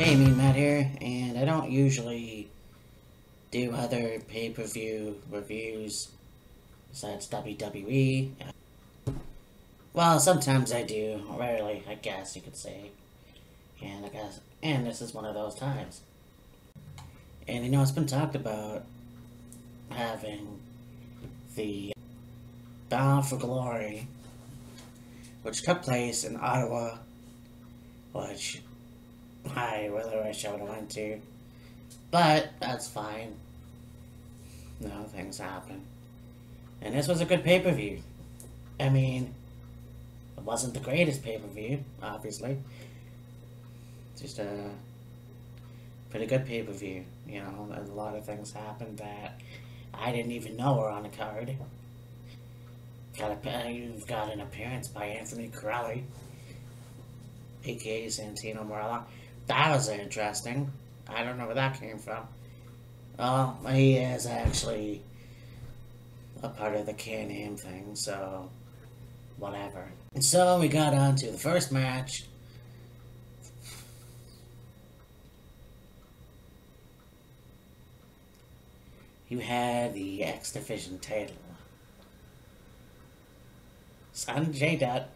Hey, Mean Matt here, and I don't usually do other pay-per-view reviews besides WWE. Well, sometimes I do, rarely, I guess you could say. And this is one of those times. And it's been talked about having the Bound for Glory, which took place in Ottawa, which I really wish I would have went to. But that's fine. Things happen. And this was a good pay-per-view. I mean, it wasn't the greatest pay-per-view, obviously. Just a pretty good pay-per-view. A lot of things happened that I didn't even know were on the card. You've got an appearance by Anthony Corelli, aka Santino Marella. That was interesting. I don't know where that came from. Well, he is actually a part of the Can-Am thing, so whatever. And so we got on to the first match. You had the X Division title. Sanjay Dutt,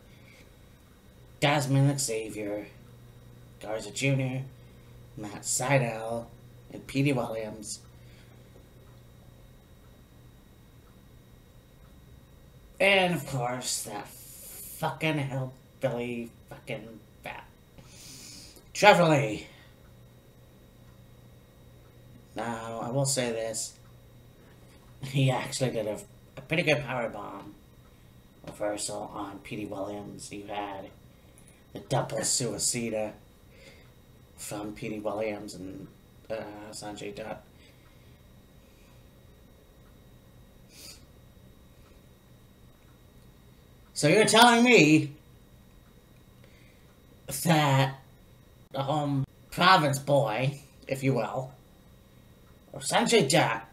Desmond Xavier, Garza Jr., Matt Sydal, and Petey Williams. And of course, that fucking hillbilly fucking fat Trevor Lee. Now, I will say this. He actually did a pretty good powerbomb reversal on Petey Williams. You had the double suicida from Petey Williams and Sanjay Dutt. So you're telling me that the home province boy, if you will, or Sanjay Dutt,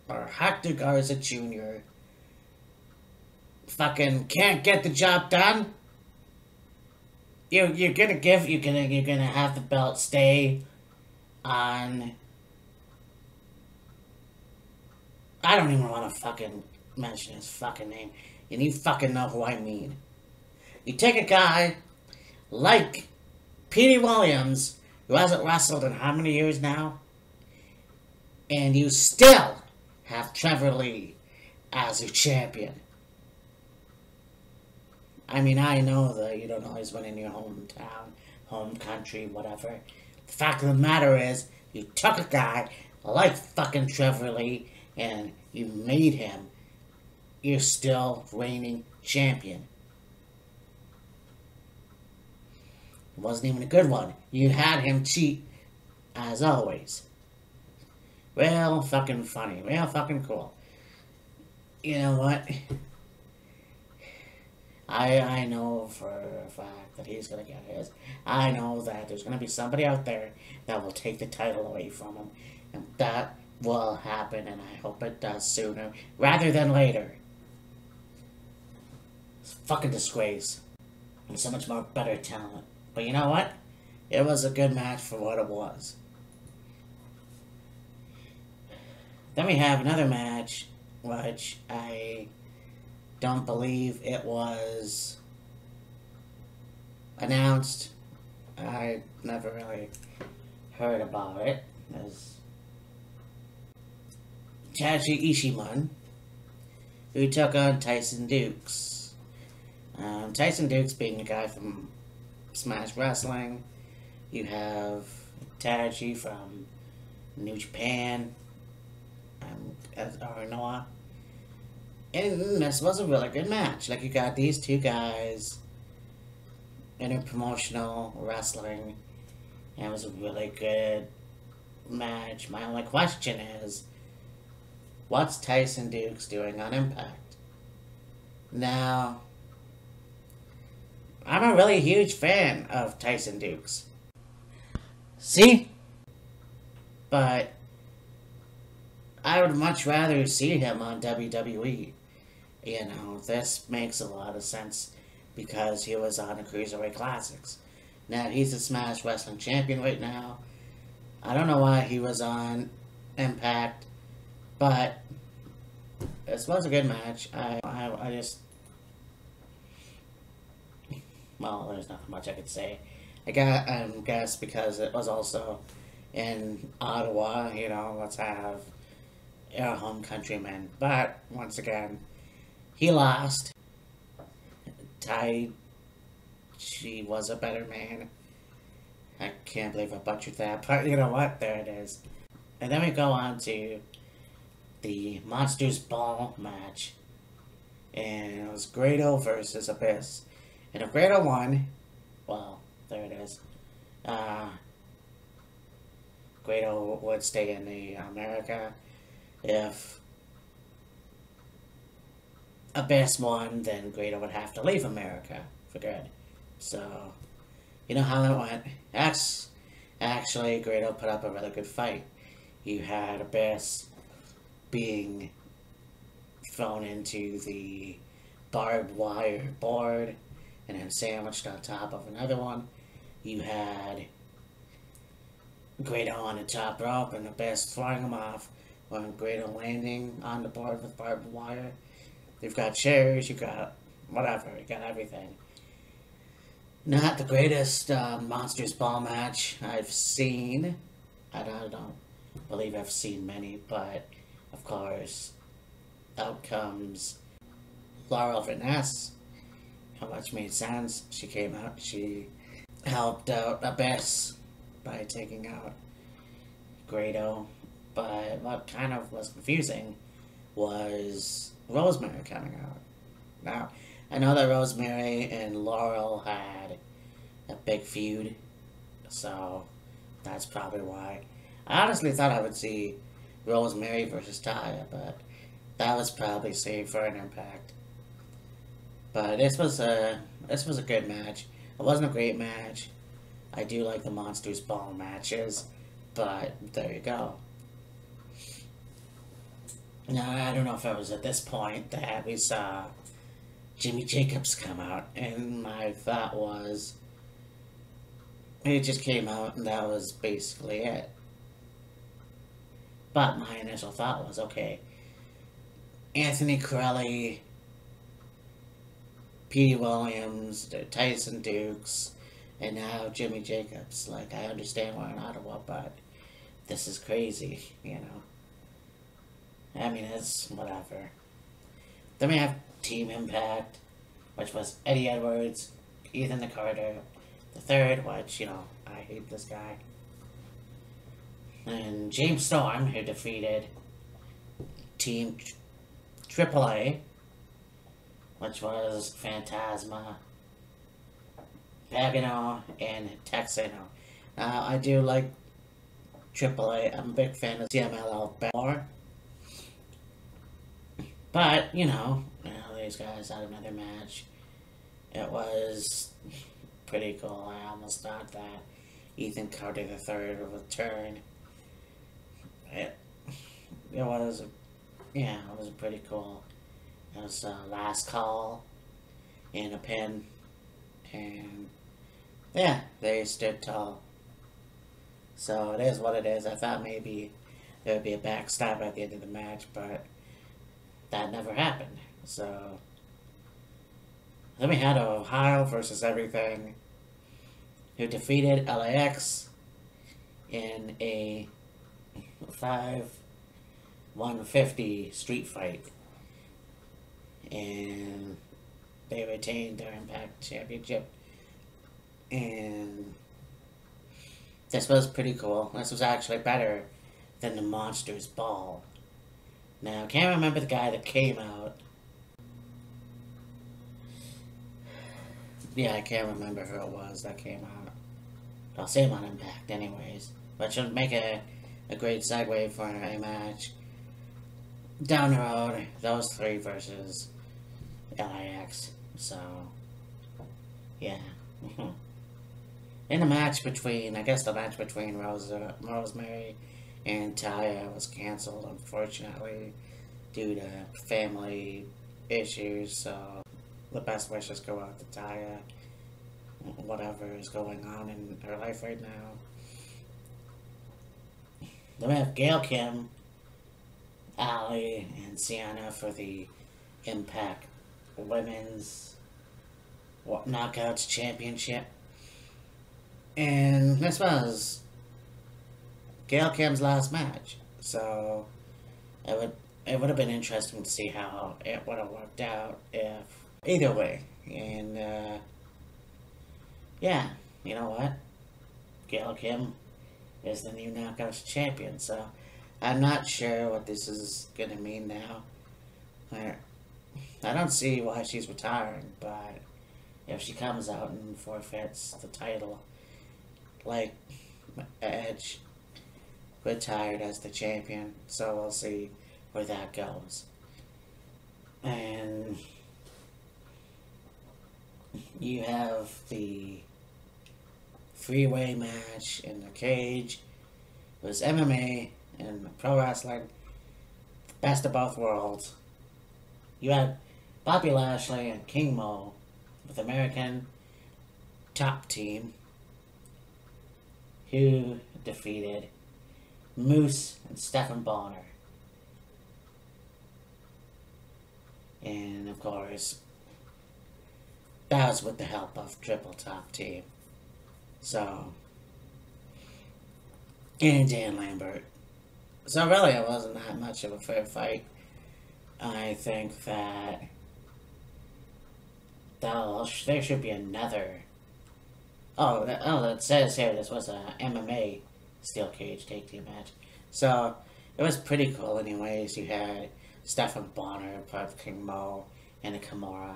or Hector Garza Jr. fucking can't get the job done? You're gonna have the belt stay on. I don't even want to fucking mention his fucking name. And you fucking know who I mean. You take a guy like Petey Williams, who hasn't wrestled in how many years now? And you still have Trevor Lee as your champion. I mean, I know that you don't always win in your hometown, home country, whatever. The fact of the matter is, you took a guy like fucking Trevor Lee and you made him your still reigning champion. It wasn't even a good one. You had him cheat, as always. Real fucking funny. Real fucking cool. You know what? I know for a fact that he's going to get his. I know that there's going to be somebody out there that will take the title away from him. And that will happen, and I hope it does sooner rather than later. It's a fucking disgrace. And so much more better talent. But you know what? It was a good match for what it was. Then we have another match, which I don't believe it was announced. I never really heard about it. There's Taiji Ishimon, who took on Tyson Dukes. Tyson Dukes being a guy from Smash Wrestling. You have Taiji from New Japan, or Noah. And this was a really good match. Like, you got these two guys interpromotional wrestling, and it was a really good match. My only question is, what's Tyson Dukes doing on Impact? Now, I'm a really huge fan of Tyson Dukes. See? But I would much rather see him on WWE. This makes a lot of sense because he was on the Cruiserweight Classics. Now he's a Smash Wrestling champion right now. I don't know why he was on Impact, but this was a good match. I just, well, there's nothing much I could say. I guess because it was also in Ottawa, you know, let's have our home countrymen. But once again, he lost. Tai Chi was a better man. I can't believe I butchered that, but you know what? There it is. And then we go on to the Monsters Ball match. And it was Grado versus Abyss. And if Grado won, well, there it is. Grado would stay in the America. If Abyss won, then Grado would have to leave America for good. So, you know how that went. Actually, Grado put up a really good fight. You had Abyss being thrown into the barbed wire board and then sandwiched on top of another one. You had Grado on the top rope and Abyss throwing him off when Grado landing on the board with barbed wire. You've got chairs, you've got whatever, you got everything. Not the greatest Monsters Ball match I've seen. I don't believe I've seen many, but of course, out comes Laurel Vaness, which made sense. She came out, she helped out Abyss by taking out Grado. But what kind of was confusing was Rosemary coming out. Now, I know that Rosemary and Laurel had a big feud, so that's probably why. I honestly thought I would see Rosemary versus Taya, but that was probably saved for an Impact. But this was a good match. It wasn't a great match. I do like the Monsters Ball matches, but there you go. Now, I don't know if it was at this point that we saw Jimmy Jacobs come out, and my thought was, he just came out and that was basically it. But my initial thought was, okay, Anthony Corelli, Petey Williams, Tyson Dukes, and now Jimmy Jacobs. Like, I understand we're in Ottawa, but this is crazy, you know. I mean, it's whatever. Then we have Team Impact, which was Eddie Edwards, Ethan Carter, the third, which, you know, I hate this guy. And James Storm, who defeated Team AAA, which was Phantasma, Pagano, and Texano. Now, I do like AAA. I'm a big fan of CMLL more. But, you know, these guys had another match. It was pretty cool. I almost thought that Ethan Carter III would return. It was, yeah, it was pretty cool. It was last call and a pin. And, yeah, they stood tall. So, it is what it is. I thought maybe there would be a backstab at the end of the match, but that never happened. So then we had Ohio versus Everything, who defeated LAX in a 5-150 street fight. And they retained their Impact Championship. And this was pretty cool. This was actually better than the Monsters Ball. Now, I can't remember the guy that came out. Yeah, I can't remember who it was that came out. I'll say him on Impact anyways. But should make a great segue for a match. Down the road, those three versus LAX. So, yeah. In the match between, I guess the match between Rosemary and Taya was canceled, unfortunately, due to family issues, so the best wishes go out to Taya. whatever is going on in her life right now. Then we have Gail Kim, Ali, and Sienna for the Impact Women's Knockouts Championship. And this was Gail Kim's last match, so it would have been interesting to see how it would have worked out if either way. And yeah, you know what? Gail Kim is the new Knockouts champion, so I'm not sure what this is gonna mean now. I don't see why she's retiring, but if she comes out and forfeits the title, like Edge retired as the champion, so we'll see where that goes. And you have the freeway match in the cage. It was MMA and pro wrestling, best of both worlds. You had Bobby Lashley and King Mo with American Top Team, who defeated Moose and Stephen Bonner. And of course, that was with the help of Triple Top Team. So, and Dan Lambert. So really, it wasn't that much of a fair fight. I think that there should be another. It says here this was a MMA steel cage take team match. So it was pretty cool. Anyways, you had Stephen Bonner, part of King Mo, and a Kimura,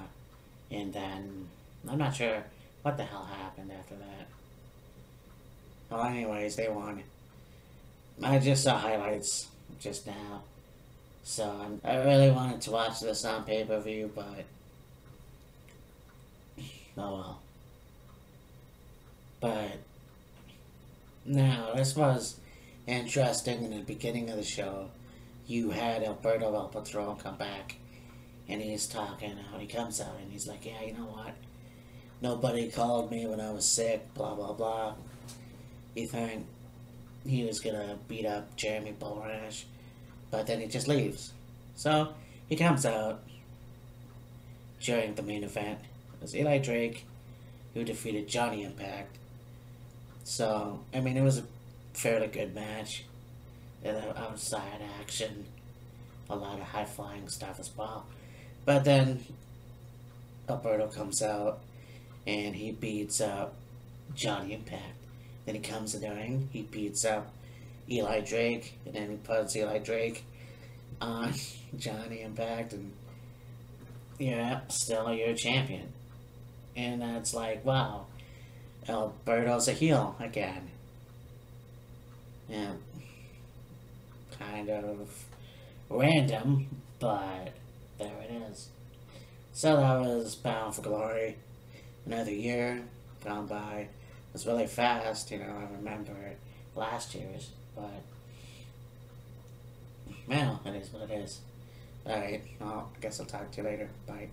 and then I'm not sure what the hell happened after that. Well, anyways, they won. I just saw highlights just now, so I really wanted to watch this on pay-per-view, but oh well. But now, this was interesting. In the beginning of the show, you had Alberto El Patron come back, and he's talking. He comes out and he's like, "Yeah, you know what? Nobody called me when I was sick. Blah blah blah." You think he was gonna beat up Jeremy Borash, but then he just leaves. So he comes out during the main event. It was Eli Drake who defeated Johnny Impact. So, I mean, it was a fairly good match. Outside action, a lot of high-flying stuff as well. But then Alberto comes out and he beats up Johnny Impact. Then he comes in the ring, he beats up Eli Drake, and then he puts Eli Drake on Johnny Impact, and yeah, still you're a champion. And that's like, wow, Alberto's a heel again. Yeah, kind of random, but there it is. So that was Bound for Glory. Another year gone by. It was really fast, I remember last year's, but well, it is what it is. Alright, well, I guess I'll talk to you later. Bye.